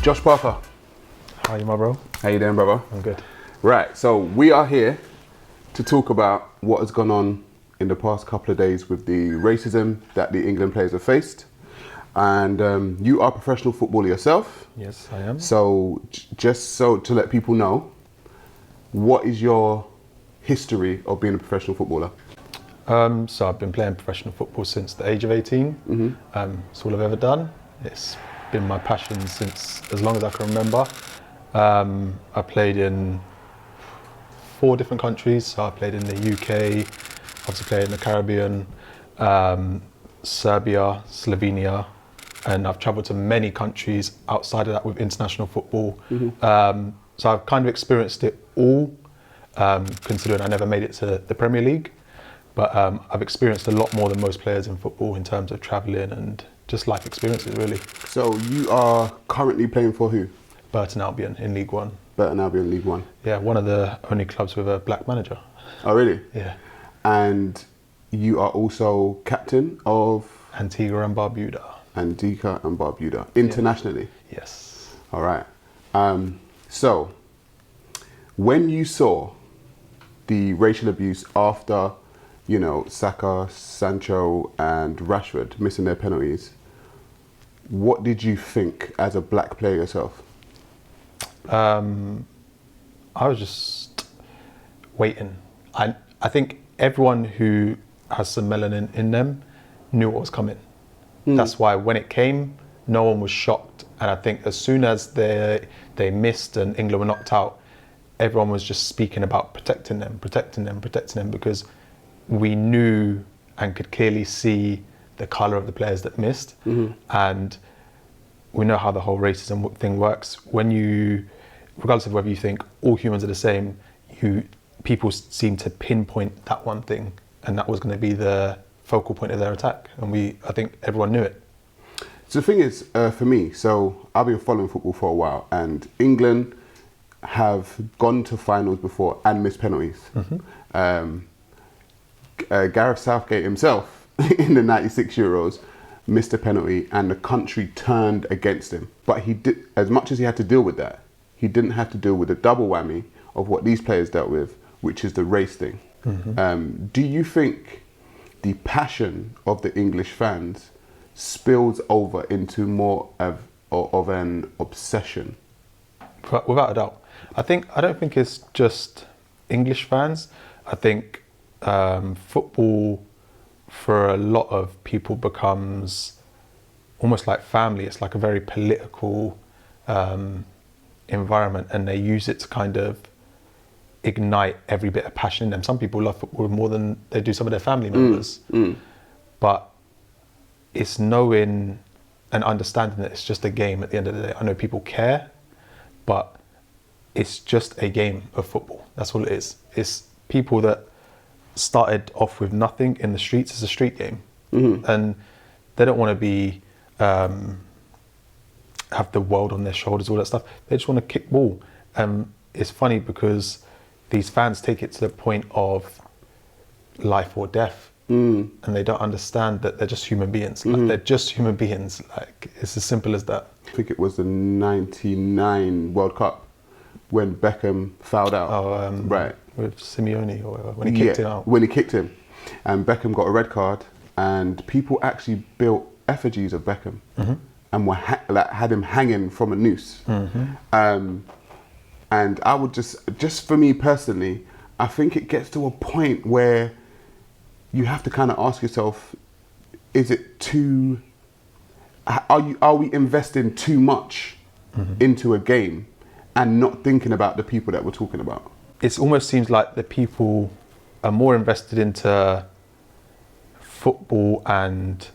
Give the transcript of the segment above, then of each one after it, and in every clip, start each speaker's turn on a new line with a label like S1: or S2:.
S1: Josh Parker.
S2: How are you, my bro?
S1: How you doing, brother?
S2: I'm good.
S1: Right, so we are here to talk about what has gone on in the past couple of days with the racism that the England players have faced. And you are a professional footballer yourself.
S2: Yes, I am.
S1: So just so to let people know, what is your history of being a professional footballer?
S2: So I've been playing professional football since the age of 18. It's all I've ever done. It's been my passion since as long as I can remember. I played in 4 different countries. So I played in the UK, obviously played in the Caribbean, Serbia, Slovenia, and I've travelled to many countries outside of that with international football. So I've kind of experienced it all, considering I never made it to the Premier League. But I've experienced a lot more than most players in football in terms of travelling and just life experiences, really.
S1: So you are currently playing for who?
S2: Burton Albion in League One.
S1: Burton Albion, League One.
S2: Yeah, one of the only clubs with a black manager.
S1: Oh, really?
S2: Yeah.
S1: And you are also captain of?
S2: Antigua and Barbuda.
S1: Antigua and Barbuda, internationally?
S2: Yeah. Yes.
S1: All right. So, when you saw the racial abuse after, you know, Saka, Sancho and Rashford missing their penalties, what did you think as a black player yourself?
S2: I was just waiting. I think everyone who has some melanin in them knew what was coming. That's why when it came, no one was shocked. And I think as soon as they missed and England were knocked out, everyone was just speaking about protecting them, because we knew and could clearly see the colour of the players that missed. And we know how the whole racism thing works. When you, regardless of whether you think all humans are the same, people seem to pinpoint that one thing, and that was going to be the focal point of their attack. And I think everyone knew it.
S1: So the thing is, for me, so I've been following football for a while, and England have gone to finals before and missed penalties. Gareth Southgate himself in the 96 Euros missed a penalty and the country turned against him. But he did, as much as he had to deal with that, he didn't have to deal with the double whammy of what these players dealt with, which is the race thing. Do you think the passion of the English fans spills over into more of an obsession?
S2: Without a doubt. I don't think it's just English fans. I think football for a lot of people becomes almost like family. It's like a very political environment, and they use it to kind of ignite every bit of passion in them. Some people love football more than they do some of their family members. But it's knowing and understanding that it's just a game at the end of the day. I know people care, but it's just a game of football. That's all it is. It's people that started off with nothing in the streets. It's a street game. And they don't want to be have the world on their shoulders, all that stuff. They just want to kick ball. It's funny because these fans take it to the point of life or death, and they don't understand that they're just human beings. Like, they're just human beings. Like, it's as simple as that.
S1: I think it was the 99 World Cup when Beckham fouled out. Right.
S2: With Simeone or whatever, when he kicked him out.
S1: When he kicked him. And Beckham got a red card, and people actually built effigies of Beckham and were had him hanging from a noose. And I would just for me personally, I think it gets to a point where you have to kind of ask yourself, is it too, are we investing too much into a game and not thinking about the people that we're talking about?
S2: It almost seems like the people are more invested into football and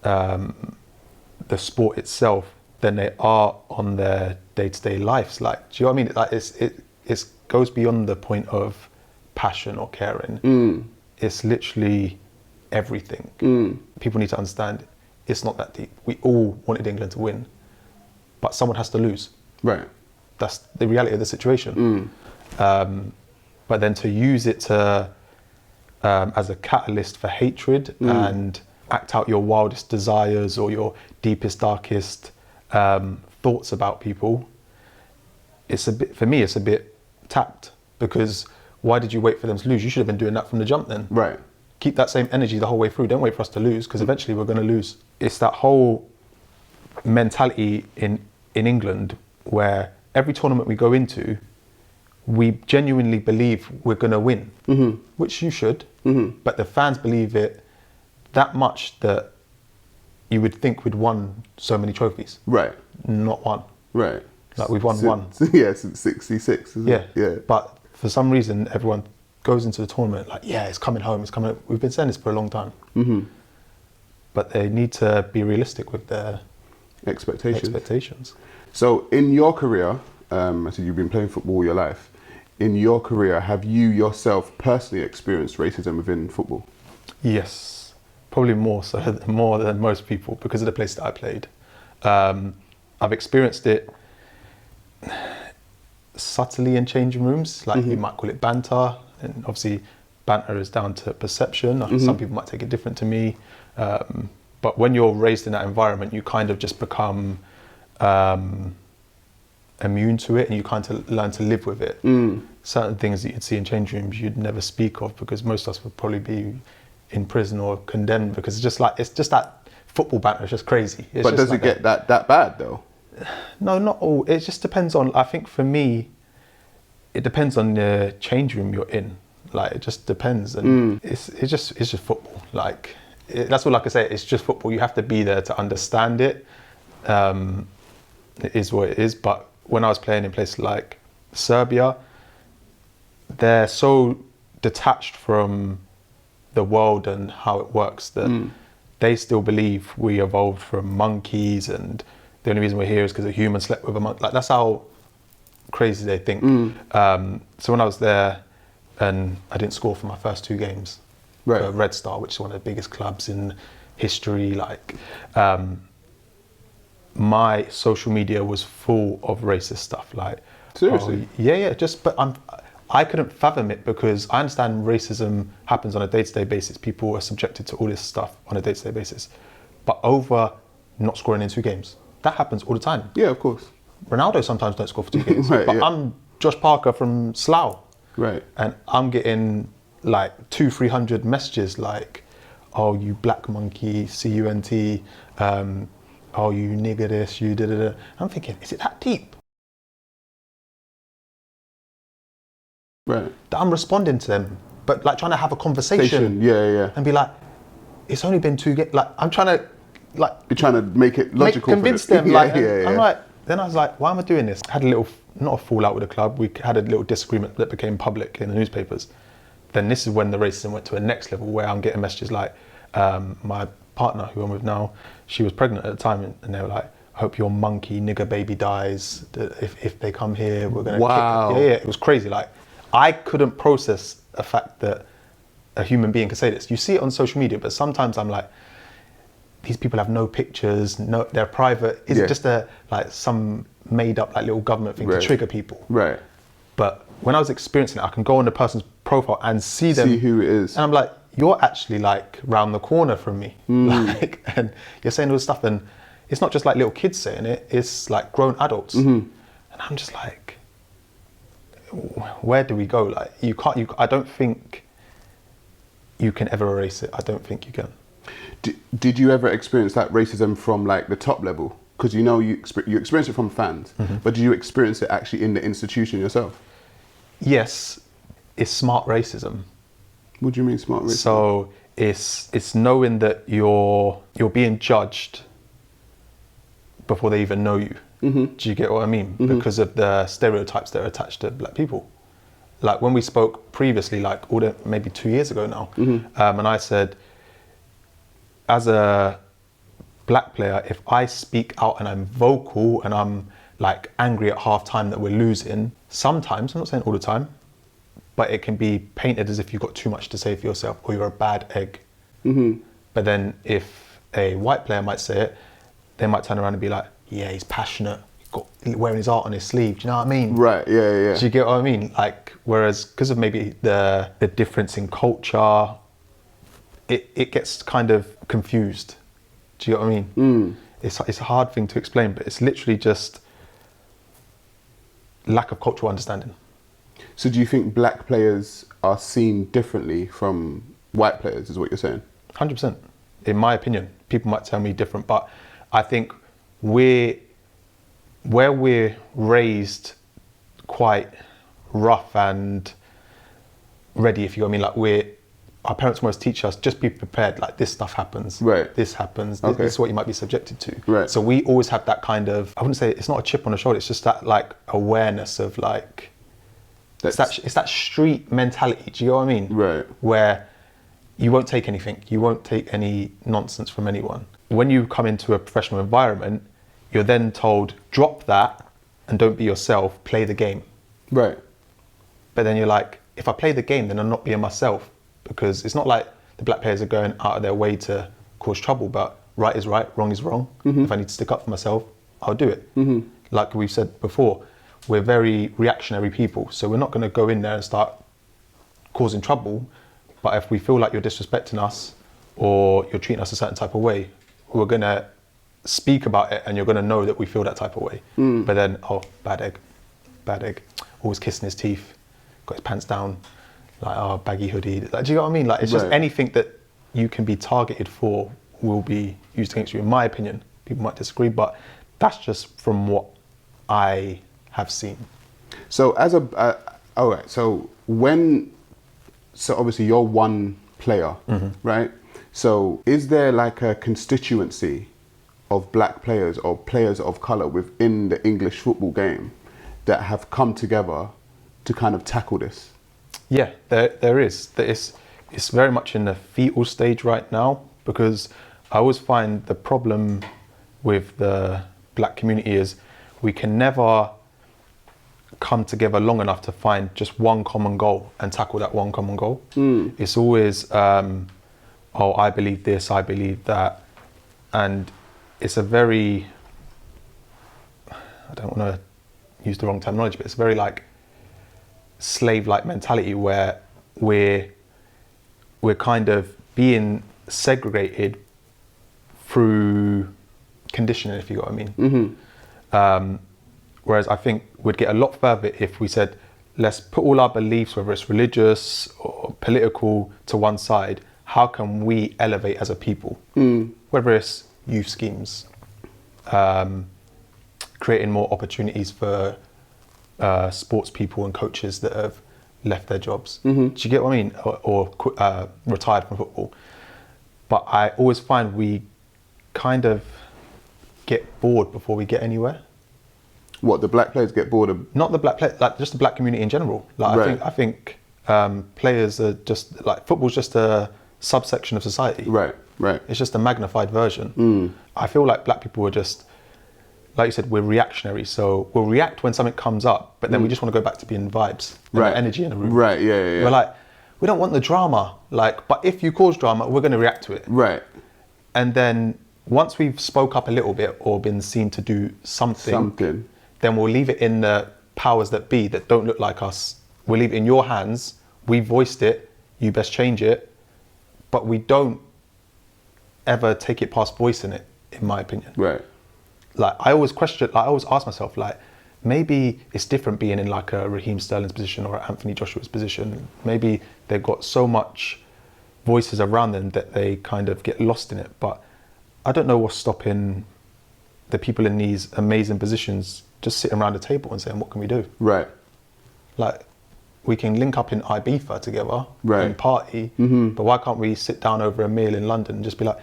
S2: the sport itself than they are on their day-to-day lives. Like, do you know what I mean? Like, it goes beyond the point of passion or caring. It's literally everything. People need to understand it's not that deep. We all wanted England to win, but someone has to lose.
S1: Right.
S2: That's the reality of the situation. But then to use it to as a catalyst for hatred and act out your wildest desires or your deepest, darkest thoughts about people, it's a bit, for me, it's a bit tapped, because why did you wait for them to lose? You should have been doing that from the jump then.
S1: Right.
S2: Keep that same energy the whole way through. Don't wait for us to lose, because eventually we're going to lose. It's that whole mentality in England where every tournament we go into, we genuinely believe we're going to win, which you should, but the fans believe it that much that you would think we'd won so many trophies.
S1: Right.
S2: Not one.
S1: Right.
S2: Like we've won one.
S1: Yeah, since 66, isn't it? Yeah.
S2: But for some reason, everyone goes into the tournament like, yeah, it's coming home, it's coming home. We've been saying this for a long time. But they need to be realistic with their expectations.
S1: So in your career, I said you've been playing football all your life. In your career, have you yourself personally experienced racism within football?
S2: Yes, probably more than most people, because of the place that I played. I've experienced it subtly in changing rooms, like you might call it banter, and obviously banter is down to perception. Some people might take it different to me, but when you're raised in that environment, you kind of just become immune to it, and you kind of learn to live with it. Certain things that you'd see in change rooms you'd never speak of, because most of us would probably be in prison or condemned, because it's just that football banter is just crazy. It's
S1: but
S2: just
S1: does
S2: like
S1: it get that bad though?
S2: No, not all. It just depends on, I think for me, it depends on the change room you're in. Like, it just depends. And it's just football. Like, that's all I can say. It's just football. You have to be there to understand it. It is what it is. But when I was playing in places like Serbia, they're so detached from the world and how it works that they still believe we evolved from monkeys, and the only reason we're here is because a human slept with a monkey. Like, that's how crazy they think. So when I was there and I didn't score for my first 2 games for Red Star, which is one of the biggest clubs in history, like, my social media was full of racist stuff. Like,
S1: seriously?
S2: But I couldn't fathom it, because I understand racism happens on a day-to-day basis. People are subjected to all this stuff on a day-to-day basis. But over not scoring in 2 games, that happens all the time.
S1: Yeah, of course.
S2: Ronaldo sometimes don't score for 2 games.
S1: Right,
S2: but
S1: yeah.
S2: I'm Josh Parker from Slough.
S1: Right.
S2: And I'm getting like 200-300 messages like, oh, you black monkey, CUNT, oh, you nigger this, you da-da-da. I'm thinking, is it that deep?
S1: Right.
S2: That I'm responding to them, but like trying to have a conversation.
S1: Yeah.
S2: And be like, it's only been 2 games. Like, I'm trying to, like,
S1: You're trying to make it logical.
S2: convince
S1: for
S2: them.
S1: yeah,
S2: Like,
S1: yeah.
S2: I'm like, then I was like, why am I doing this? I had a little, not a fallout with the club. We had a little disagreement that became public in the newspapers. Then this is when the racism went to a next level, where I'm getting messages like, my partner, who I'm with now, she was pregnant at the time, and they were like, I hope your monkey nigger baby dies. If they come here, we're gonna kick it. Yeah, it was crazy. Like, I couldn't process the fact that a human being could say this. You see it on social media, but sometimes I'm like, these people have no pictures, no, they're private. Is it just some made up like little government thing to trigger people?
S1: Right.
S2: But when I was experiencing it, I can go on the person's profile and see them.
S1: See who it is.
S2: And I'm like, you're actually like round the corner from me. Like, and you're saying all this stuff, and it's not just like little kids saying it, it's like grown adults. And I'm just like, where do we go? Like, I don't think you can ever erase it. I don't think you can.
S1: Did you ever experience that racism from like the top level? Because you know you experience it from fans, but did you experience it actually in the institution yourself?
S2: Yes, it's smart racism.
S1: What do you mean smart racism?
S2: So it's knowing that you're being judged before they even know you. Do you get what I mean? Because of the stereotypes that are attached to black people. Like when we spoke previously, like maybe 2 years ago now, and I said, as a black player, if I speak out and I'm vocal and I'm like angry at half time that we're losing, sometimes, I'm not saying all the time, but it can be painted as if you've got too much to say for yourself or you're a bad egg. But then if a white player might say it, they might turn around and be like, yeah, he's passionate, he's wearing his art on his sleeve, do you know what I mean?
S1: Right, yeah.
S2: Do you get what I mean? Like, whereas because of maybe the difference in culture, it gets kind of confused. Do you get what I mean? It's a hard thing to explain, but it's literally just lack of cultural understanding.
S1: So do you think black players are seen differently from white players, is what you're saying?
S2: 100%. In my opinion, people might tell me different, but I think where we're raised quite rough and ready, if you know what I mean, like our parents almost teach us, just be prepared, like this stuff happens,
S1: Right.
S2: this happens,
S1: Okay.
S2: this is what you might be subjected to.
S1: Right.
S2: So we always have that kind of, I wouldn't say, it's not a chip on the shoulder, it's just that like awareness of like, it's that street mentality, do you know what I mean?
S1: Right.
S2: Where you won't take anything, you won't take any nonsense from anyone. When you come into a professional environment, you're then told, drop that and don't be yourself, play the game.
S1: Right.
S2: But then you're like, if I play the game, then I'm not being myself, because it's not like the black players are going out of their way to cause trouble, but right is right, wrong is wrong.
S1: Mm-hmm.
S2: If I need to stick up for myself, I'll do it.
S1: Mm-hmm.
S2: Like we've said before, we're very reactionary people, so we're not going to go in there and start causing trouble. But if we feel like you're disrespecting us or you're treating us a certain type of way, we're going to speak about it, and you're going to know that we feel that type of way. But then, oh, bad egg, always kissing his teeth, got his pants down, like, oh, baggy hoodie. Like, do you know what I mean? Like, it's just
S1: Right.
S2: anything that you can be targeted for will be used against you, in my opinion. People might disagree, but that's just from what I have seen.
S1: So as a, all right, so obviously you're one player, right? So is there like a constituency of black players or players of colour within the English football game that have come together to kind of tackle this?
S2: Yeah, there is. It's very much in the fetal stage right now, because I always find the problem with the black community is we can never come together long enough to find just one common goal and tackle that one common goal. It's always, oh, I believe this, I believe that. And it's a very, I don't want to use the wrong terminology, but it's very like slave-like mentality where we're kind of being segregated through conditioning, if you know what I mean. Whereas I think we'd get a lot further if we said, let's put all our beliefs, whether it's religious or political, to one side. How can we elevate as a people? Whether it's youth schemes, creating more opportunities for sports people and coaches that have left their jobs. Do you get what I mean? Or retired from football. But I always find we kind of get bored before we get anywhere.
S1: What, the black players get bored of?
S2: Not the black players, like just the black community in general. Like
S1: Right.
S2: I think players are just like, football's just a subsection of society.
S1: Right.
S2: It's just a magnified version. I feel like black people are just, like you said, we're reactionary. So we'll react when something comes up, but then we just want to go back to being vibes and
S1: Right.
S2: the energy in the room.
S1: Right, yeah.
S2: We're like, we don't want the drama. Like, but if you cause drama, we're going to react to it.
S1: Right.
S2: And then once we've spoke up a little bit or been seen to do something, then we'll leave it in the powers that be that don't look like us. We'll leave it in your hands. We voiced it. You best change it. But we don't ever take it past voicing it, in my opinion.
S1: Right.
S2: Like, I always ask myself, like, maybe it's different being in like a Raheem Sterling's position or Anthony Joshua's position. Maybe they've got so much voices around them that they kind of get lost in it. But I don't know what's stopping the people in these amazing positions just sitting around the table and saying, what can we do?
S1: Right.
S2: Like, we can link up in Ibiza together
S1: Right.
S2: and party, but why can't we sit down over a meal in London and just be like,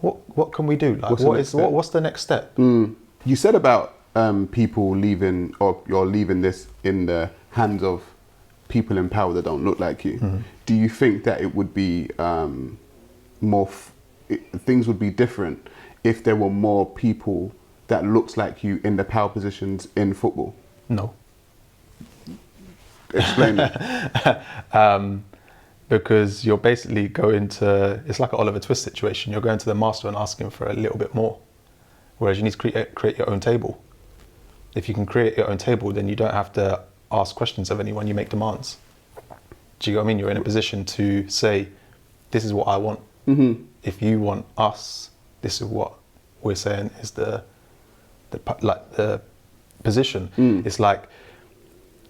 S2: what can we do? Like, what's the next step?
S1: You said about people leaving, or you're leaving this in the hands of people in power that don't look like you. Do you think that it would be things would be different if there were more people that looks like you in the power positions in football?
S2: No.
S1: Explain that.
S2: Because you're basically going to, it's like an Oliver Twist situation. You're going to the master and asking for a little bit more. Whereas you need to create your own table. If you can create your own table, then you don't have to ask questions of anyone, you make demands. Do you know what I mean? You're in a position to say, this is what I want. If you want us, this is what we're saying is the position. It's like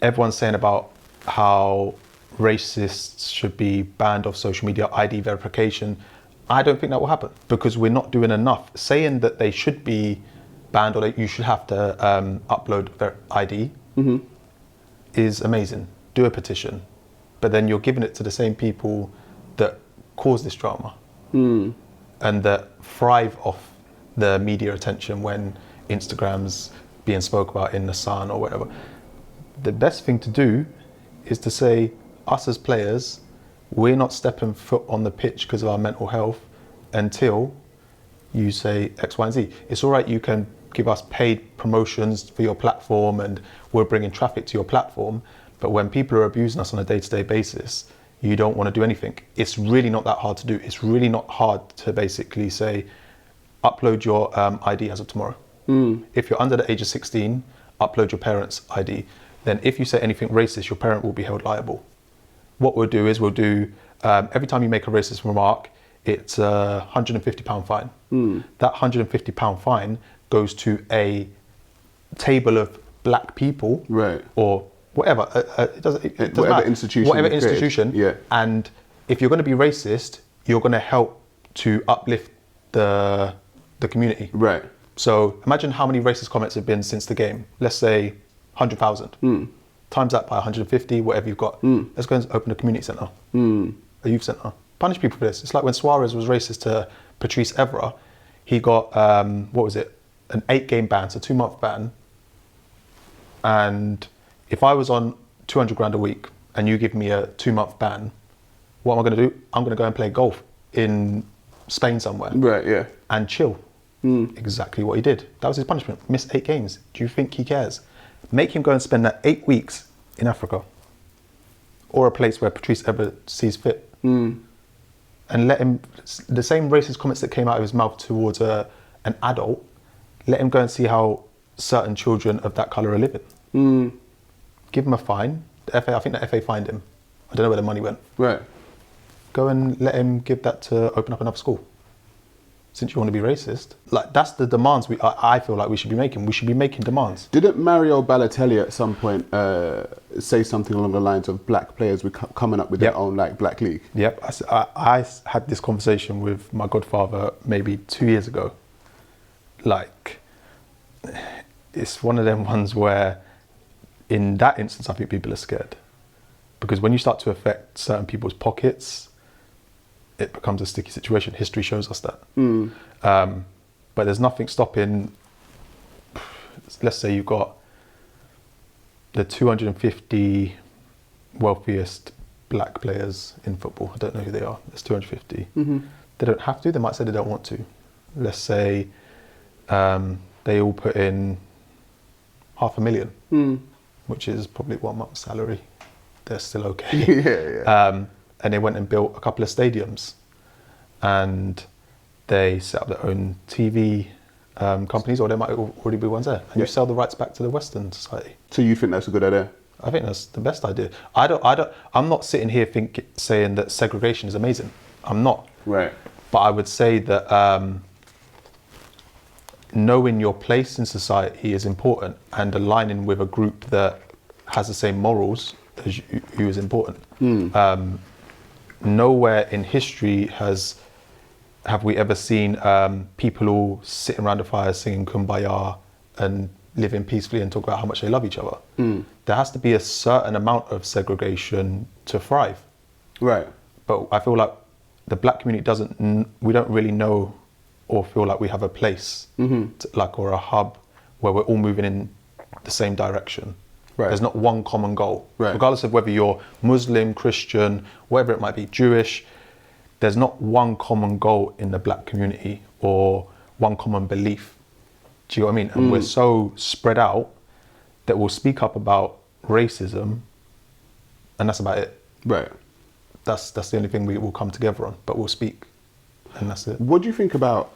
S2: everyone's saying about how racists should be banned off social media, ID verification. I don't think that will happen because we're not doing enough. Saying that they should be banned or that you should have to upload their ID is amazing. Do a petition, but then you're giving it to the same people that cause this drama and that thrive off the media attention when Instagram's being spoke about in the Sun or whatever. The best thing to do is to say, us as players, we're not stepping foot on the pitch because of our mental health until you say X, Y, and Z. It's all right, you can give us paid promotions for your platform and we're bringing traffic to your platform, but when people are abusing us on a day-to-day basis, you don't want to do anything. It's really not that hard to do. It's really not hard to basically say, upload your ID as of tomorrow. If you're under the age of 16, upload your parents' ID. Then if you say anything racist, your parent will be held liable. What we'll do is every time you make a racist remark, it's a £150 fine. That £150 fine goes to a table of black people,
S1: right,
S2: or whatever. It doesn't
S1: whatever
S2: matter.
S1: institution.
S2: Whatever institution.
S1: Yeah.
S2: And if you're going to be racist, you're going to help to uplift the community.
S1: Right.
S2: So imagine how many racist comments have been since the game. Let's say 100,000. Times that by 150, whatever you've got. Let's go and open a community centre, a youth centre. Punish people for this. It's like when Suarez was racist to Patrice Evra, he got, an 8-game ban, so 2-month ban. And if I was on 200 grand a week and you give me a 2-month ban, what am I going to do? I'm going to go and play golf in Spain somewhere.
S1: Right, yeah.
S2: And chill. Exactly what he did. That was his punishment. Missed 8 games. Do you think he cares? Make him go and spend that 8 weeks in Africa or a place where Patrice Evra sees fit. And let him, the same racist comments that came out of his mouth towards an adult, let him go and see how certain children of that colour are living. Give him a fine. The FA, I think the FA fined him. I don't know where the money went.
S1: Right.
S2: Go and let him give that to open up another school. Since you want to be racist, like that's the demands I feel like we should be making. We should be making demands.
S1: Didn't Mario Balotelli at some point say something along the lines of black players were coming up with their own like black league?
S2: Yep. I had this conversation with my godfather maybe 2 years ago. Like, it's one of them ones where, in that instance, I think people are scared because when you start to affect certain people's pockets, it becomes a sticky situation. History shows us that. But there's nothing stopping, let's say you've got the 250 wealthiest black players in football. I don't know who they are. There's 250. They don't have to. They might say they don't want to. Let's say they all put in $500,000, which is probably 1 month's salary. They're still okay. And they went and built a couple of stadiums and they set up their own TV companies, or there might already be ones there. And you sell the rights back to the Western society. So
S1: you think that's a good idea?
S2: I think that's the best idea. I'm not sitting here saying that segregation is amazing. I'm not.
S1: Right.
S2: But I would say that knowing your place in society is important, and aligning with a group that has the same morals as you is important. Nowhere in history have we ever seen people all sitting around a fire singing Kumbaya and living peacefully and talk about how much they love each other. There has to be a certain amount of segregation to thrive.
S1: Right.
S2: But I feel like the black community we don't really know or feel like we have a place, or a hub where we're all moving in the same direction. Right. There's not one common goal. Right. Regardless of whether you're Muslim, Christian, whatever it might be, Jewish, there's not one common goal in the black community or one common belief. Do you know what I mean? And we're so spread out that we'll speak up about racism and that's about it. Right. That's the only thing we will come together on, but we'll speak and that's it.
S1: What do you think about,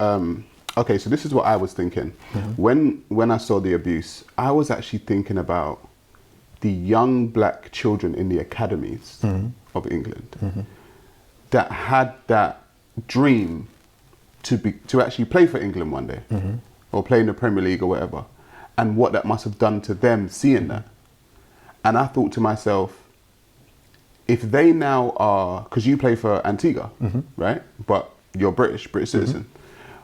S1: okay, so this is what I was thinking. When I saw the abuse, I was actually thinking about the young black children in the academies of England that had that dream to actually play for England one day or play in the Premier League or whatever. and what that must have done to them seeing that. And I thought to myself, if they now are, because you play for Antigua, right? But you're British citizen.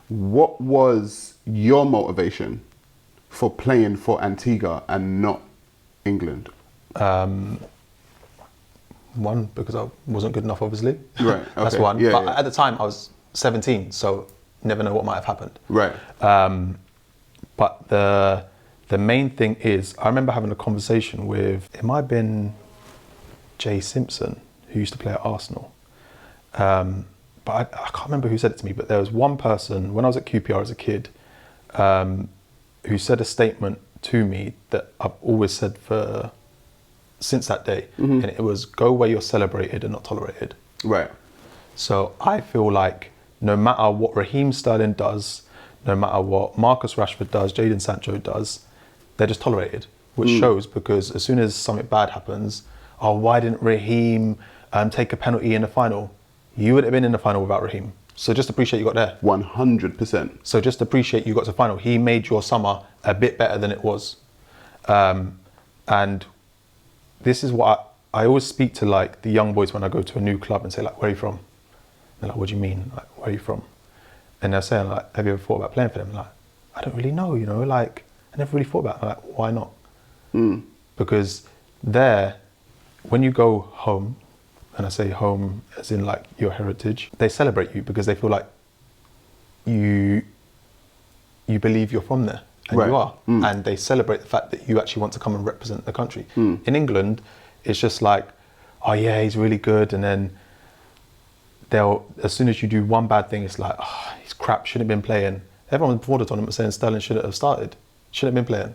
S1: What was your motivation for playing for Antigua and not England?
S2: One, because I wasn't good enough, obviously.
S1: Right.
S2: That's
S1: okay.
S2: one.
S1: Yeah,
S2: but
S1: yeah.
S2: at the time, I was 17, so never know what might have happened.
S1: Right.
S2: But the main thing is, I remember having a conversation with, it might have been Jay Simpson, who used to play at Arsenal. But I can't remember who said it to me, but there was one person, when I was at QPR as a kid, who said a statement to me that I've always said since that day. And it was, go where you're celebrated and not tolerated.
S1: Right.
S2: So I feel like no matter what Raheem Sterling does, no matter what Marcus Rashford does, Jadon Sancho does, they're just tolerated, which shows, because as soon as something bad happens, oh, why didn't Raheem take a penalty in the final? You wouldn't have been in the final without Raheem. So just appreciate you got there.
S1: 100%.
S2: So just appreciate you got to the final. He made your summer a bit better than it was. And this is what I always speak to, like, the young boys when I go to a new club and say, like, where are you from? They're like, what do you mean? Like, where are you from? And they're saying, like, have you ever thought about playing for them? Like, I don't really know, like, I never really thought about it. I'm like, why not? Because there, when you go home, and I say home as in like your heritage, they celebrate you because they feel like you believe you're from there, and
S1: Right.
S2: you are. And they celebrate the fact that you actually want to come and represent the country. In England, it's just like, oh yeah, he's really good, and then as soon as you do one bad thing, it's like, oh, he's crap, shouldn't have been playing. Everyone before the tournament was saying Sterling shouldn't have started, shouldn't have been playing.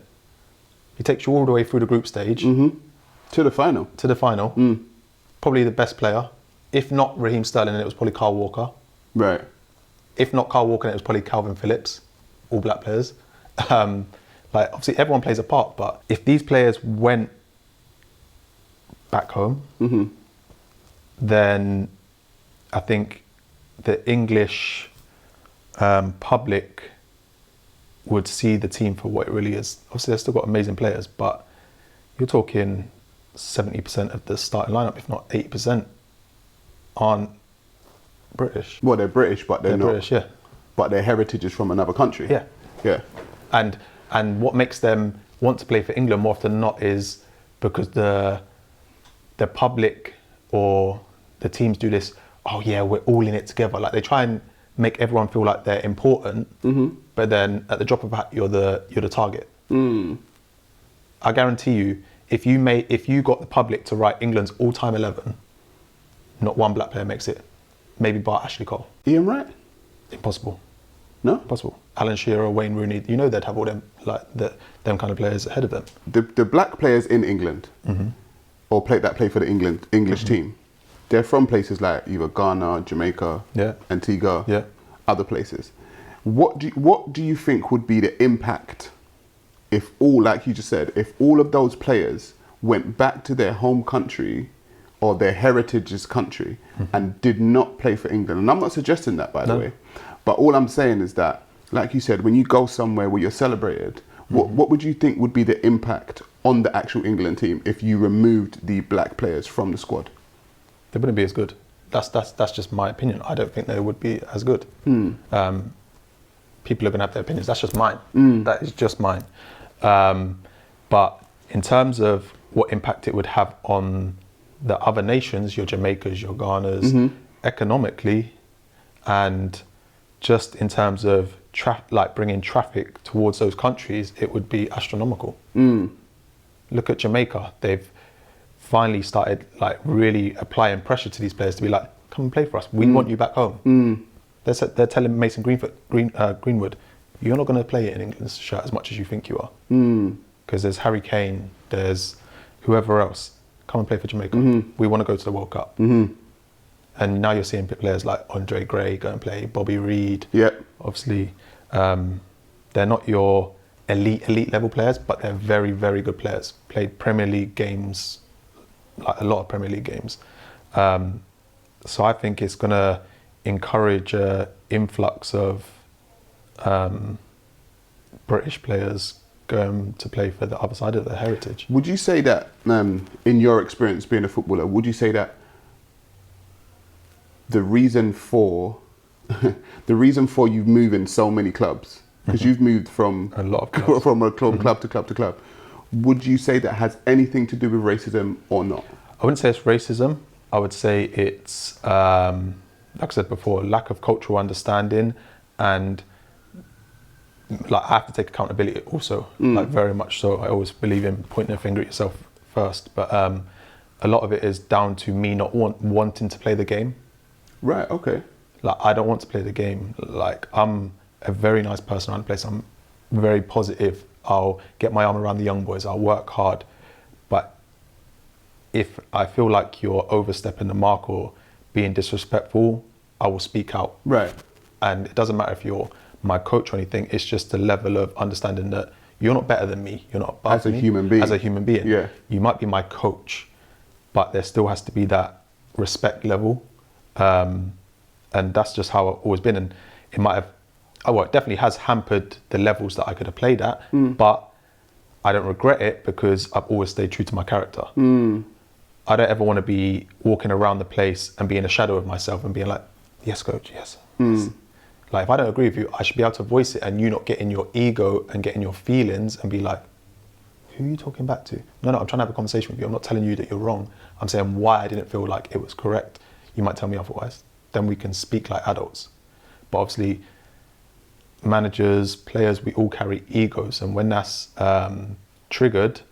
S2: He takes you all the way through the group stage.
S1: To the final.
S2: To the final. Probably the best player. If not Raheem Sterling, it was probably Kyle Walker.
S1: Right.
S2: If not Kyle Walker, it was probably Calvin Phillips, all black players. Like, obviously everyone plays a part, but if these players went back home, then I think the English public would see the team for what it really is. Obviously, they've still got amazing players, but you're talking 70% of the starting lineup, if not 80%, aren't British.
S1: Well, they're British, but they're not.
S2: British, yeah.
S1: But their heritage is from another country.
S2: Yeah.
S1: Yeah.
S2: And what makes them want to play for England more often than not is because the public or the teams do this, oh yeah, we're all in it together. Like, they try and make everyone feel like they're important, but then at the drop of a hat, you're the target. I guarantee you, if you got the public to write England's all-time 11, not one black player makes it. Maybe bar Ashley Cole.
S1: Ian Wright?
S2: Impossible.
S1: No?
S2: Impossible. Alan Shearer, Wayne Rooney, they'd have all them, like, them kind of players ahead of them.
S1: The black players in England, or play for the English team, they're from places like either Ghana, Jamaica, Antigua, other places. What do you think would be the impact if all, like you just said, if all of those players went back to their home country or their heritage's country and did not play for England? And I'm not suggesting that, by the way, but all I'm saying is that, like you said, when you go somewhere where you're celebrated, what would you think would be the impact on the actual England team if you removed the black players from the squad?
S2: They wouldn't be as good. That's just my opinion. I don't think they would be as good. People are going to have their opinions. That's just mine. That is just mine. But in terms of what impact it would have on the other nations, your Jamaicas, your Ghanas, economically, and just in terms of bringing traffic towards those countries, it would be astronomical. Look at Jamaica. They've finally started like really applying pressure to these players to be like, come and play for us. We want you back home. They're telling Mason Greenwood, you're not going to play in England's shirt as much as you think you are. Because there's Harry Kane, there's whoever else. Come and play for Jamaica. We want to go to the World Cup. And now you're seeing players like Andre Gray go and play, Bobby Reed. Obviously, they're not your elite level players, but they're very, very good players. Played Premier League games, like a lot of Premier League games. So I think it's going to encourage an influx of British players going to play for the other side of their heritage.
S1: Would you say that, in your experience being a footballer, would you say that the reason for you moving so many clubs, because you've moved from
S2: A lot of clubs.
S1: from a club to club to club, would you say that has anything to do with racism or not?
S2: I wouldn't say it's racism. I would say it's, like I said before, lack of cultural understanding, and like I have to take accountability also, like very much so. I always believe in pointing a finger at yourself first, but a lot of it is down to me not wanting to play the game.
S1: Right, okay.
S2: Like, I don't want to play the game. Like, I'm a very nice person around the place. I'm very positive. I'll get my arm around the young boys. I'll work hard. But if I feel like you're overstepping the mark or being disrespectful, I will speak out.
S1: Right.
S2: And it doesn't matter if you're my coach or anything. It's just the level of understanding that you're not better than me. You're not above me.
S1: As a human being.
S2: As a human being.
S1: Yeah.
S2: You might be my coach, but there still has to be that respect level. And that's just how I've always been. And it might have, well, it definitely has hampered the levels that I could have played at, but I don't regret it because I've always stayed true to my character. I don't ever want to be walking around the place and be in a shadow of myself and being like, yes, coach, yes. Yes. Like, if I don't agree with you, I should be able to voice it and you not get in your ego and get in your feelings and be like, who are you talking back to? No, I'm trying to have a conversation with you. I'm not telling you that you're wrong. I'm saying why I didn't feel like it was correct. You might tell me otherwise. Then we can speak like adults. But obviously, managers, players, we all carry egos. And when that's triggered,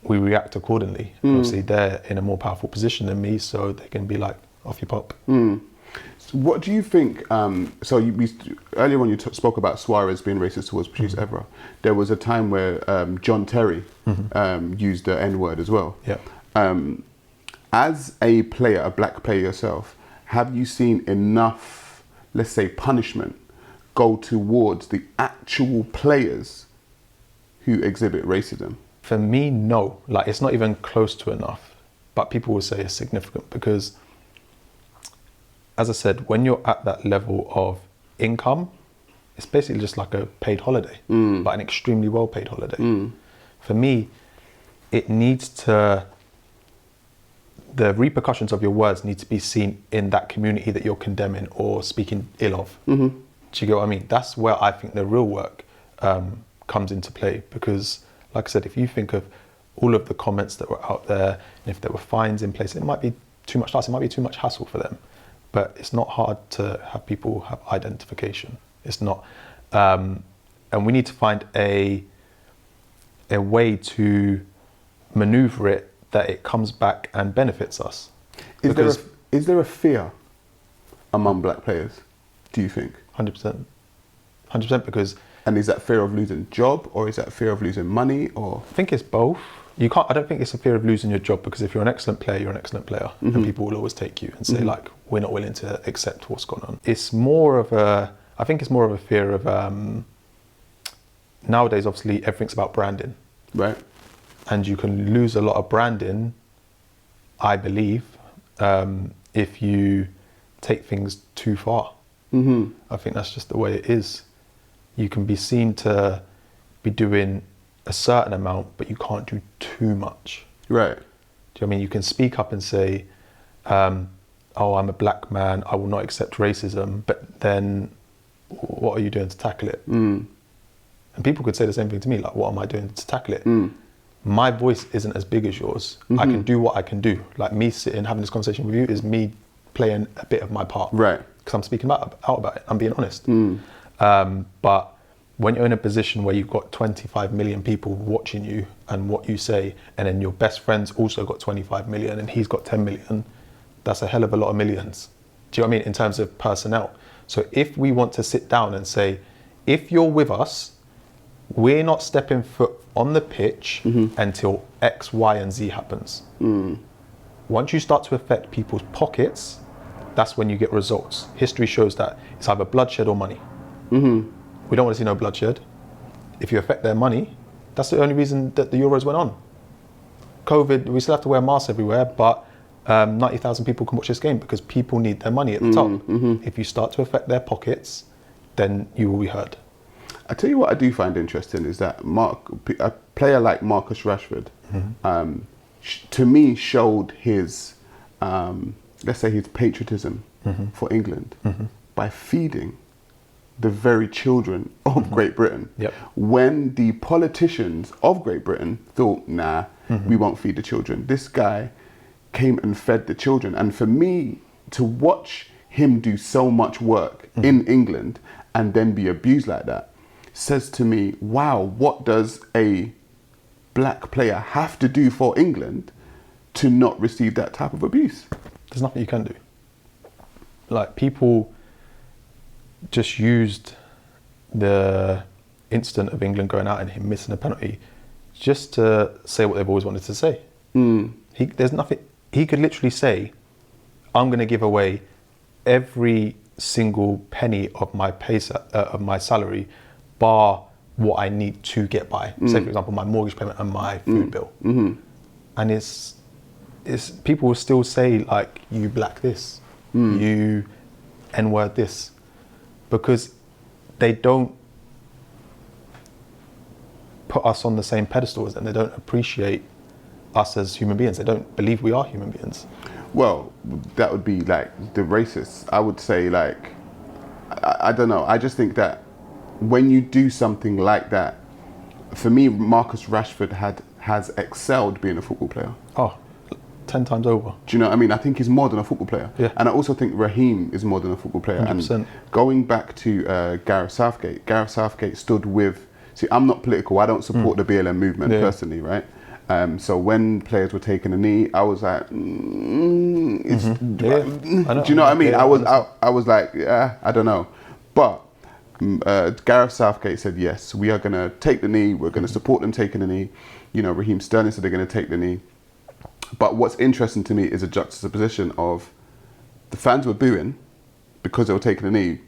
S2: we react accordingly. Obviously, they're in a more powerful position than me, so they can be like, off you pop.
S1: So what do you think, earlier on you spoke about Suarez being racist towards Patrice Evra. There was a time where John Terry used the N-word as well.
S2: Yeah.
S1: As a player, a black player yourself, have you seen enough, let's say, punishment go towards the actual players who exhibit racism?
S2: For me, no. Like, it's not even close to enough. But people will say it's significant because, as I said, when you're at that level of income, it's basically just like a paid holiday, but an extremely well paid holiday. For me, it needs to, the repercussions of your words need to be seen in that community that you're condemning or speaking ill of. Do you get what I mean? That's where I think the real work comes into play, because, like I said, if you think of all of the comments that were out there, and if there were fines in place, it might be too much task, it might be too much hassle for them. But it's not hard to have people have identification. It's not. And we need to find a way to maneuver it that it comes back and benefits us.
S1: Is there a fear among black players, do you think?
S2: 100%. 100%, because...
S1: And is that fear of losing job, or is that fear of losing money, or?
S2: I think it's both. I don't think it's a fear of losing your job, because if you're an excellent player, you're an excellent player. And people will always take you and say, like, we're not willing to accept what's gone on. It's more of I think it's more of a fear of, nowadays, obviously, everything's about branding.
S1: Right.
S2: And you can lose a lot of branding, I believe, if you take things too far. I think that's just the way it is. You can be seen to be doing a certain amount, but you can't do too much.
S1: Right.
S2: Do you know what I mean? You can speak up and say, oh, I'm a black man, I will not accept racism, but then what are you doing to tackle it? And people could say the same thing to me, like, what am I doing to tackle it? My voice isn't as big as yours. I can do what I can do. Like, me sitting, having this conversation with you is me playing a bit of my part.
S1: Right.
S2: Because I'm speaking out about it, I'm being honest. But when you're in a position where you've got 25 million people watching you and what you say, and then your best friend's also got 25 million and he's got 10 million, that's a hell of a lot of millions. Do you know what I mean? In terms of personnel. So if we want to sit down and say, if you're with us, we're not stepping foot on the pitch until X, Y, and Z happens. Once you start to affect people's pockets, that's when you get results. History shows that it's either bloodshed or money. We don't want to see no bloodshed. If you affect their money, that's the only reason that the Euros went on. COVID, we still have to wear masks everywhere, but 90,000 people can watch this game because people need their money at the top. If you start to affect their pockets, then you will be heard.
S1: I tell you what I do find interesting is that a player like Marcus Rashford, to me showed his, let's say his patriotism for England by feeding the very children of Great Britain.
S2: Yep.
S1: When the politicians of Great Britain thought, nah, we won't feed the children, this guy came and fed the children. And for me to watch him do so much work in England and then be abused like that says to me, wow, what does a black player have to do for England to not receive that type of abuse?
S2: There's nothing you can do. Like, people just used the incident of England going out and him missing a penalty just to say what they've always wanted to say. There's nothing. He could literally say, I'm going to give away every single penny of my of my salary, bar what I need to get by. Say, for example, my mortgage payment and my food bill. And it's people will still say, like, you black this, you N-word this, because they don't put us on the same pedestal as them. They don't appreciate us as human beings. They don't believe we are human beings.
S1: Well, that would be like the racists. I would say, like, I don't know. I just think that when you do something like that, for me, Marcus Rashford has excelled being a football player.
S2: Oh, 10 times over.
S1: Do you know what I mean? I think he's more than a football player.
S2: Yeah.
S1: And I also think Raheem is more than a football player.
S2: 100%.
S1: And going back to Gareth Southgate stood with... See, I'm not political. I don't support the BLM movement personally, right? So when players were taking a knee, I was like, do you know what I mean? I was like, yeah, I don't know. But Gareth Southgate said, yes, we are going to take the knee. We're going to support them taking the knee. You know, Raheem Sterling said they're going to take the knee. But what's interesting to me is a juxtaposition of the fans were booing because they were taking a knee,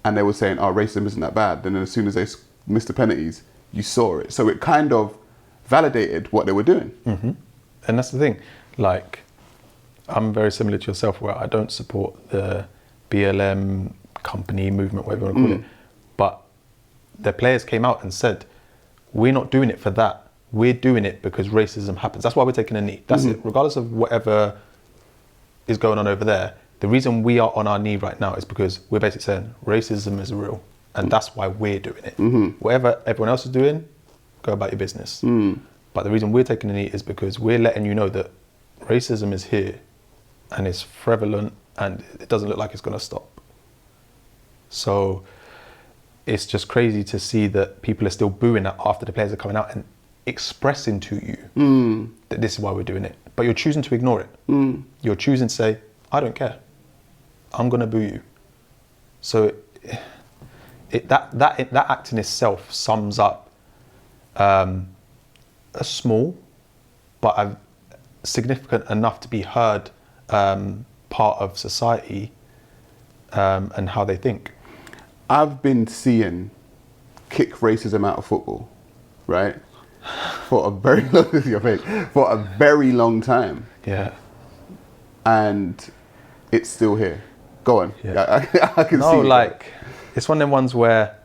S1: and they were saying, oh, racism isn't that bad. And then as soon as they missed the penalties, you saw it. So it kind of validated what they were doing.
S2: And that's the thing. Like, I'm very similar to yourself, where I don't support the BLM company movement, whatever you want to call it. But the players came out and said, we're not doing it for that. We're doing it because racism happens. That's why we're taking a knee. That's it. Regardless of whatever is going on over there, the reason we are on our knee right now is because we're basically saying racism is real. And that's why we're doing it. Whatever everyone else is doing, go about your business. But the reason we're taking a knee is because we're letting you know that racism is here and it's prevalent and it doesn't look like it's going to stop. So it's just crazy to see that people are still booing that after the players are coming out and expressing to you that this is why we're doing it. But you're choosing to ignore it. You're choosing to say, I don't care. I'm going to boo you. So that act in itself sums up a small but a significant enough to be heard part of society and how they think.
S1: I've been seeing kick racism out of football, right? For a very long time.
S2: Yeah.
S1: And it's still here. Go on.
S2: Yeah.
S1: I can see
S2: No,
S1: it.
S2: like, it's one of them ones where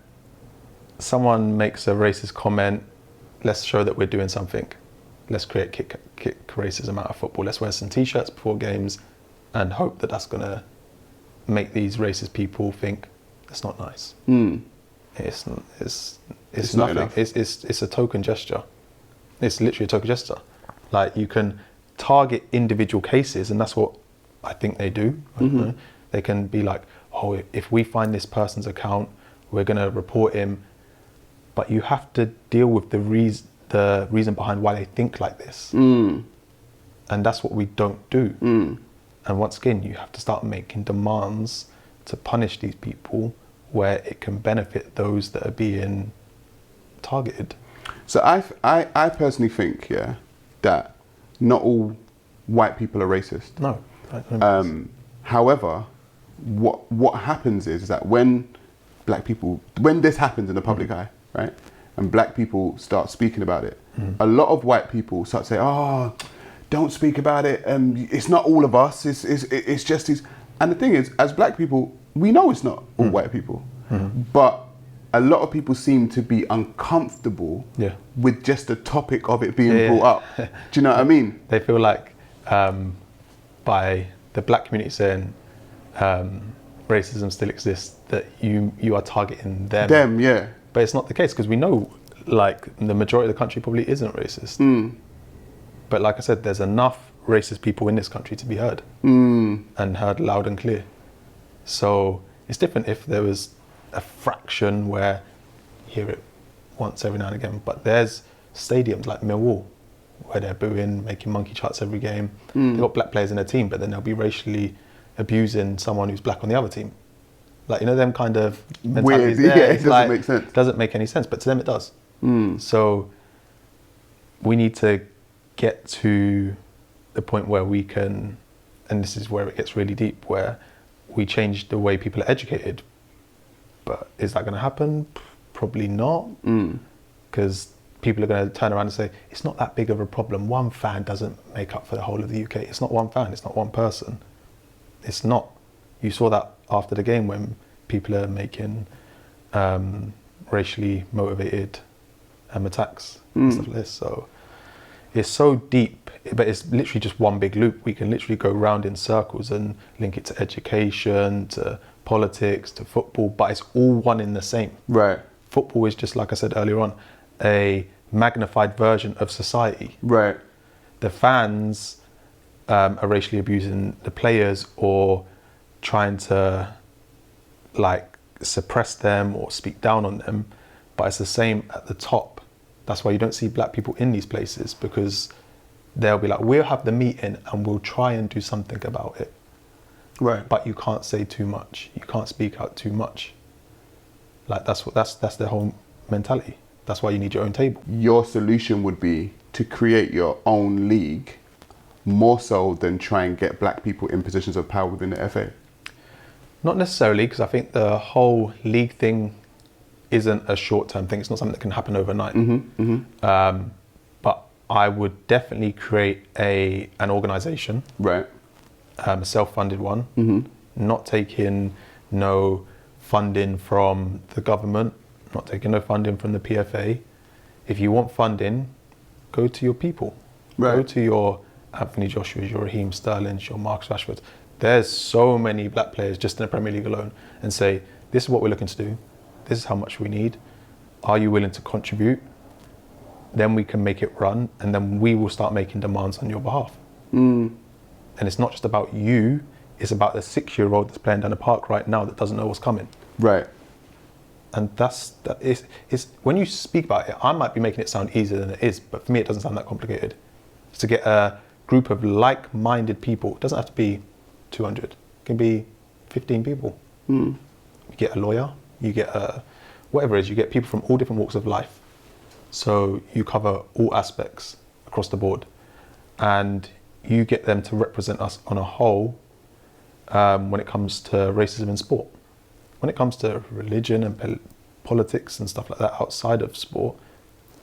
S2: someone makes a racist comment, let's show that we're doing something. Let's create kick racism out of football. Let's wear some t-shirts before games and hope that that's going to make these racist people think it's not nice. It's
S1: not
S2: nothing.
S1: enough.
S2: It's a token gesture. It's literally a token gesture. Like, you can target individual cases, and that's what I think they do. They can be like, oh, if we find this person's account, we're going to report him. But you have to deal with the reason behind why they think like this. And that's what we don't do. And once again, you have to start making demands to punish these people where it can benefit those that are being targeted.
S1: So I personally think, that not all white people are racist.
S2: No.
S1: However, what happens is that when this happens in the public eye, right, and black people start speaking about it, a lot of white people start saying, oh, don't speak about it, it's not all of us, it's just these. And the thing is, as black people, we know it's not all white people, but a lot of people seem to be uncomfortable
S2: Yeah.
S1: with just the topic of it being
S2: Yeah.
S1: brought up. Do you know what I mean?
S2: They feel like by the black community saying racism still exists, that you are targeting them.
S1: Them, yeah.
S2: But it's not the case, because we know like the majority of the country probably isn't racist. But like I said, there's enough racist people in this country to be heard and heard loud and clear. So it's different if there was a fraction where you hear it once every now and again. But there's stadiums like Millwall where they're booing, making monkey charts every game. They've got black players in their team, but then they'll be racially abusing someone who's black on the other team. Like, you know, them kind of mentalities
S1: Weird,
S2: there.
S1: yeah, it
S2: It's
S1: doesn't
S2: like,
S1: make sense.
S2: Doesn't make any sense, but to them it does. So we need to get to the point where we can, and this is where it gets really deep, where we change the way people are educated. But is that going to happen? Probably not, because people are going to turn around and say, it's not that big of a problem. One fan doesn't make up for the whole of the UK. It's not one fan, it's not one person. It's not. You saw that after the game when people are making racially motivated attacks and stuff like this. So it's so deep, but it's literally just one big loop. We can literally go round in circles and link it to education, to politics, to football, but it's all one in the same.
S1: Right.
S2: Football is just, like I said earlier on, a magnified version of society.
S1: Right.
S2: The fans are racially abusing the players or trying to like suppress them or speak down on them, but it's the same at the top. That's why you don't see black people in these places, because they'll be like, we'll have the meeting and we'll try and do something about it.
S1: Right.
S2: But you can't say too much. You can't speak out too much. Like that's the whole mentality. That's why you need your own table.
S1: Your solution would be to create your own league, more so than try and get black people in positions of power within the FA.
S2: Not necessarily, because I think the whole league thing isn't a short-term thing. It's not something that can happen overnight. But I would definitely create an organisation,
S1: Right.
S2: a self-funded one, not taking no funding from the government, not taking no funding from the PFA. If you want funding, go to your people.
S1: Right.
S2: Go to your Anthony Joshua's, your Raheem Sterling's, your Marcus Rashford. There's so many black players just in the Premier League alone, and say, this is what we're looking to do. This is how much we need. Are you willing to contribute? Then we can make it run, and then we will start making demands on your behalf. And it's not just about you, it's about the 6-year-old that's playing down the park right now that doesn't know what's coming.
S1: Right.
S2: And that's when you speak about it, I might be making it sound easier than it is, but for me it doesn't sound that complicated. It's to get a group of like-minded people. It doesn't have to be 200. It can be 15 people. You get a lawyer, you get whatever it is, you get people from all different walks of life. So you cover all aspects across the board, and you get them to represent us on a whole when it comes to racism in sport. When it comes to religion and politics and stuff like that outside of sport,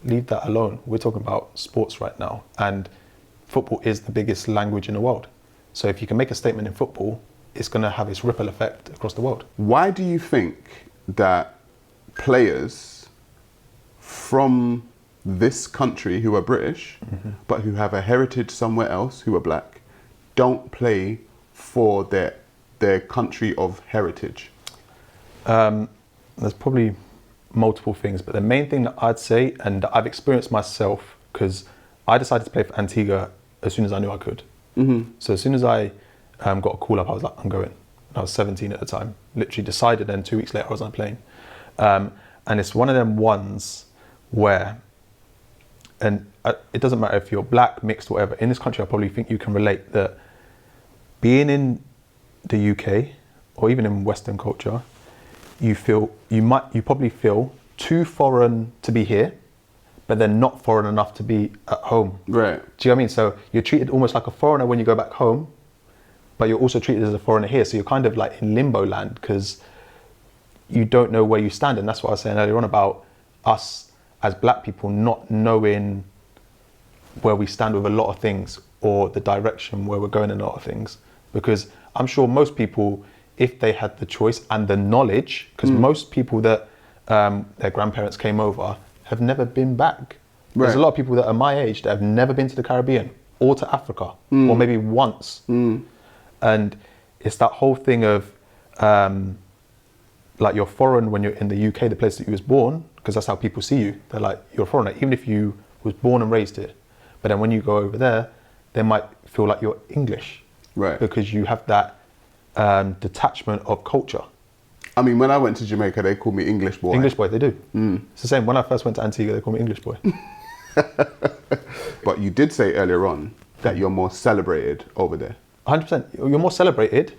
S2: leave that alone. We're talking about sports right now, and football is the biggest language in the world. So if you can make a statement in football, it's going to have its ripple effect across the world.
S1: Why do you think that players from this country who are British, but who have a heritage somewhere else, who are black, don't play for their country of heritage?
S2: There's probably multiple things, but the main thing that I'd say, and I've experienced myself, because I decided to play for Antigua as soon as I knew I could. So as soon as I got a call up, I was like, I'm going. I was 17 at the time. Literally decided, and 2 weeks later I was on a plane. And it's one of them ones where, and it doesn't matter if you're black, mixed, whatever. In this country, I probably think you can relate that being in the UK or even in Western culture, you probably feel too foreign to be here, but they're not foreign enough to be at home.
S1: Right.
S2: Do you know what I mean? So you're treated almost like a foreigner when you go back home, but you're also treated as a foreigner here. So you're kind of like in limbo land, because you don't know where you stand. And that's what I was saying earlier on about us as black people not knowing where we stand with a lot of things, or the direction where we're going in a lot of things. Because I'm sure most people, if they had the choice and the knowledge, because most people that their grandparents came over, have never been back. There's a lot of people that are my age that have never been to the Caribbean or to Africa, or maybe once. And it's that whole thing of, like, you're foreign when you're in the UK, the place that you was born, because that's how people see you. They're like, you're a foreigner, even if you was born and raised here. But then when you go over there, they might feel like you're English.
S1: Right.
S2: Because you have that detachment of culture.
S1: I mean, when I went to Jamaica, they called me English boy.
S2: English boy, they do. It's the same. When I first went to Antigua, they called me English boy.
S1: But you did say earlier on that you're more celebrated over there.
S2: 100%. You're more celebrated,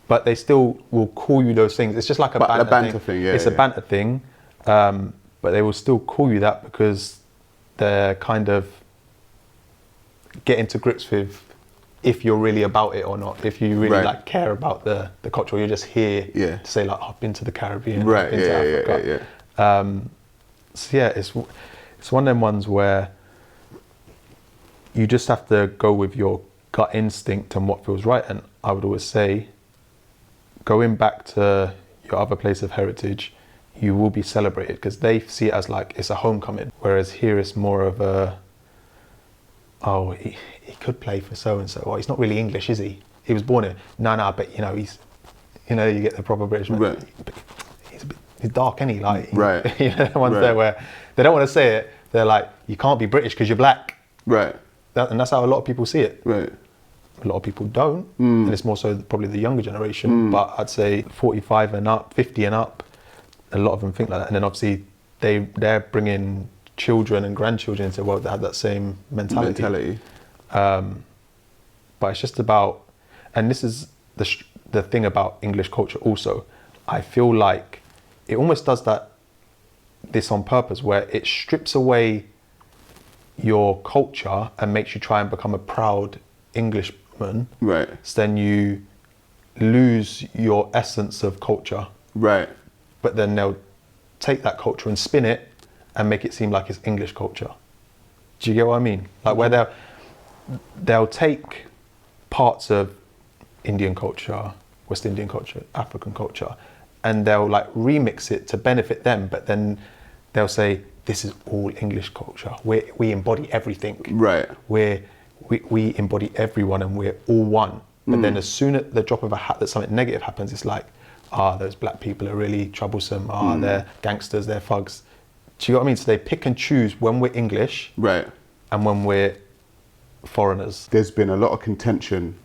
S2: but they still will call you those things. It's just like a banter thing.
S1: Yeah,
S2: it's a banter thing, but they will still call you that because they're kind of getting to grips with if you're really about it or not. If you really like care about the culture, or you're just here to say like, oh, I've been to the Caribbean, I've been to Africa. So yeah, it's one of them ones where you just have to go with your gut instinct and what feels right. And I would always say, going back to your other place of heritage, you will be celebrated because they see it as like it's a homecoming. Whereas here it's more of a, oh, he could play for so and so. Well, he's not really English, is he? He was born here. No, but you know, he's, you know, you get the proper British man.
S1: Right.
S2: He's dark, isn't he? Like,
S1: right.
S2: You know, the ones there where they don't want to say it. They're like, you can't be British because you're black.
S1: Right.
S2: And that's how a lot of people see it.
S1: Right.
S2: A lot of people don't, and it's more so probably the younger generation. But I'd say 45 and up, 50 and up, a lot of them think like that. And then obviously they're bringing children and grandchildren into the world that have that same mentality. But it's just about, and this is the thing about English culture also, I feel like it almost does this on purpose, where it strips away your culture and makes you try and become a proud Englishman. Right. So then you lose your essence of culture. Right. But then they'll take that culture and spin it and make it seem like it's English culture. Do you get what I mean? Like where they'll take parts of Indian culture, West Indian culture, African culture, and they'll like remix it to benefit them, but then they'll say, this is all English culture. We embody everything. Right. We embody everyone and we're all one. But then as soon as the drop of a hat that something negative happens, it's like, those black people are really troublesome. They're gangsters, they're thugs. Do you know what I mean? So they pick and choose when we're English, right, and when we're foreigners. There's been a lot of contention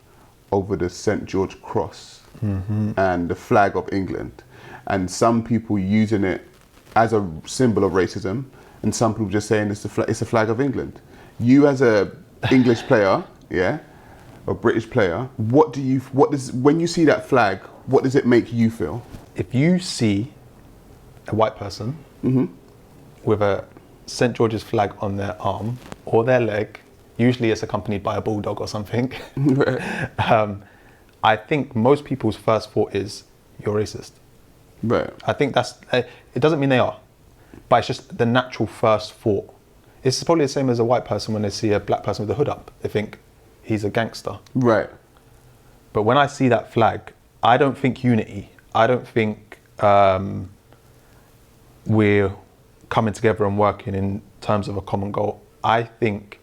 S2: over the St. George Cross and the flag of England. And some people using it as a symbol of racism, and some people just saying it's a flag of England. You as a English player, a British player, when you see that flag, what does it make you feel? If you see a white person with a St. George's flag on their arm or their leg, usually it's accompanied by a bulldog or something, I think most people's first thought is, you're racist. Right. I think it doesn't mean they are, but it's just the natural first thought. It's probably the same as a white person when they see a black person with a hood up. They think he's a gangster. Right. But when I see that flag, I don't think unity. I don't think we're coming together and working in terms of a common goal. I think,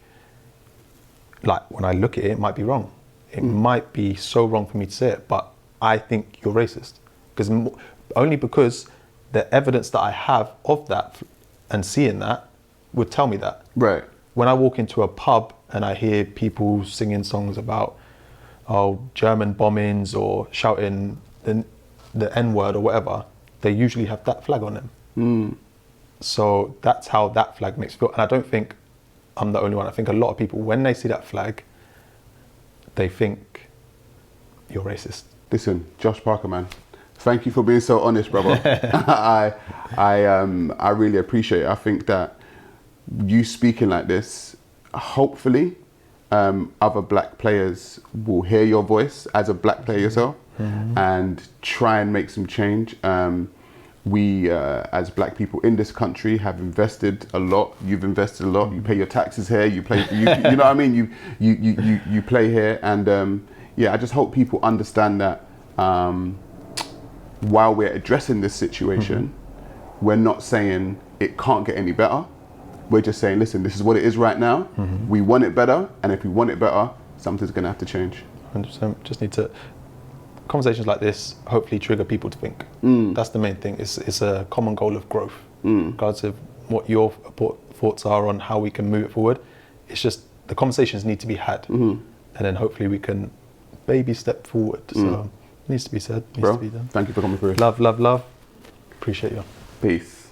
S2: like, when I look at it, it might be wrong. It might be so wrong for me to say it, but I think you're racist. Only because the evidence that I have of that and seeing that would tell me that. Right. When I walk into a pub and I hear people singing songs about German bombings or shouting the N-word or whatever, they usually have that flag on them. So that's how that flag makes me feel. And I don't think I'm the only one. I think a lot of people, when they see that flag, they think you're racist. Listen, Josh Parker, man. Thank you for being so honest, brother. I really appreciate it. I think that you speaking like this, hopefully, other black players will hear your voice as a black player yourself and try and make some change. We, as black people in this country, have invested a lot. You've invested a lot. You pay your taxes here. You play. You know what I mean. You play here, and I just hope people understand that. While we're addressing this situation,
S1: we're not saying it can't get any better. We're just saying, listen, this is what it is right now. We want it better, and if we want it better, something's going to have to change.
S2: 100%. Just need to, conversations like this hopefully trigger people to think. That's the main thing. It's a common goal of growth. Regardless of what your thoughts are on how we can move it forward, it's just the conversations need to be had, and then hopefully we can baby step forward. So it needs to be said, needs
S1: Bro,
S2: to be done.
S1: thank you for coming through.
S2: Love, love, love. Appreciate you.
S1: Peace.